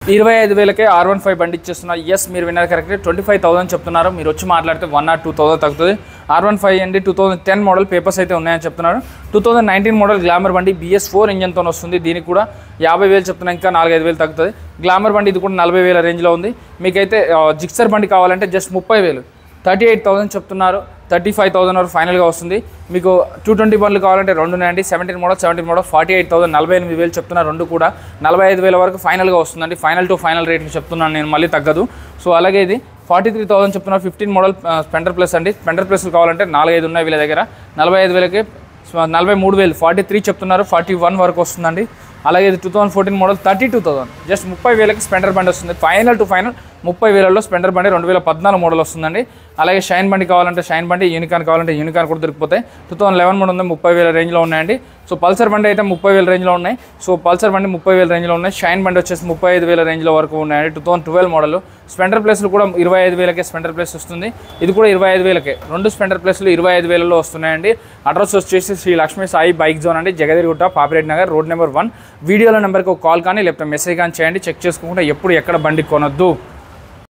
25,000కే R15 బండి ఇచ్చేస్తున్నారు. Yes, మీరు విన్నారు కరెక్ట్. 25,000 చెప్తున్నారు. మీరు వచ్చి మాట్లాడితే 1 or 2,000 తగ్గుతుంది. R15 అండి 2010 మోడల్, పేపర్స్ అయితే ఉన్నాయని చెప్తున్నారు. 2019 మోడల్ గ్లామర్ బండి BS4 ఇంజన్తో వస్తుంది. దీనికి కూడా 50,000 చెప్తున్నా, ఇంకా 4-5,000 తగ్గుతుంది. గ్లామర్ బండి ఇది కూడా 40,000 రేంజ్లో ఉంది. మీకైతే జిక్సర్ బండి కావాలంటే జస్ట్ 30,000, 38,000 చెప్తున్నారు. 35,000 వరకు ఫైనల్గా వస్తుంది. మీకు 220 బండ్లు కావాలంటే 2 ఉన్నాయండి. 17 మోడల్ 48,000, 48,000 చెప్తున్నారు. 2 కూడా 45,000 వరకు ఫైనల్గా వస్తుందండి. ఫైనల్ టు ఫైనల్ రేట్కి చెప్తున్నాను నేను, మళ్ళీ తగ్గదు. సో అలాగే ఇది 43,000 చెప్తున్నారు. 15 మోడల్ స్పెండర్ ప్లస్ అండి. స్పెండర్ ప్లస్లు కావాలంటే 4-5 ఉన్నాయి వీళ్ళ దగ్గర. 45,000కి 43,000, 43 చెప్తున్నారు. 41 వరకు వస్తుందండి. అలాగే ఇది 2014 మోడల్ 32,000, జస్ట్ 30,000కి స్పెండర్ బండి వస్తుంది. ఫైనల్ టు ఫైనల్ 30,000లో స్పెండర్ బండి 2014 మోడల్ వస్తుందండి. అలాగే షైన్ బండి కావాలంటే షైన్ బండి, యూనికార్న్ కావాలంటే యూనికార్న్ కూడా దొరికిపోతాయి. 2011 మోడల్ ఉంది, 30,000 రేంజ్లో ఉన్నాయండి. సో పల్సర్ బండి అయితే 30,000 రేంజ్లో ఉన్నాయి. సో పల్సర్ బండి 30,000 రేంజ్లో ఉన్నాయి. షైన్ బండి వచ్చేసి 35,000 రేంజ్లో వరకు ఉన్నాయండి. 2012 మోడల్. స్పెండర్ ప్లస్లు కూడా 25,000కే స్పెండర్ ప్లస్ వస్తుంది. ఇది కూడా 25,000కే. 2 స్పెండర్ ప్లస్లు 25,000లో వస్తున్నాయండి. అడ్రస్ వచ్చేసి శ్రీ లక్ష్మీ సాయి బైక్ జోన్ అండి, జగదీర్గుట్ట, పాపిరెడ్డి నగర్, రోడ్ నెంబర్ 1. వీడియోలో నెంబర్కి ఒక కాల్ కానీ లేకపోతే మెసేజ్ కానీ చేయండి. చెక్ చేసుకోకుండా ఎప్పుడు ఎక్కడ బండి కొనొద్దు.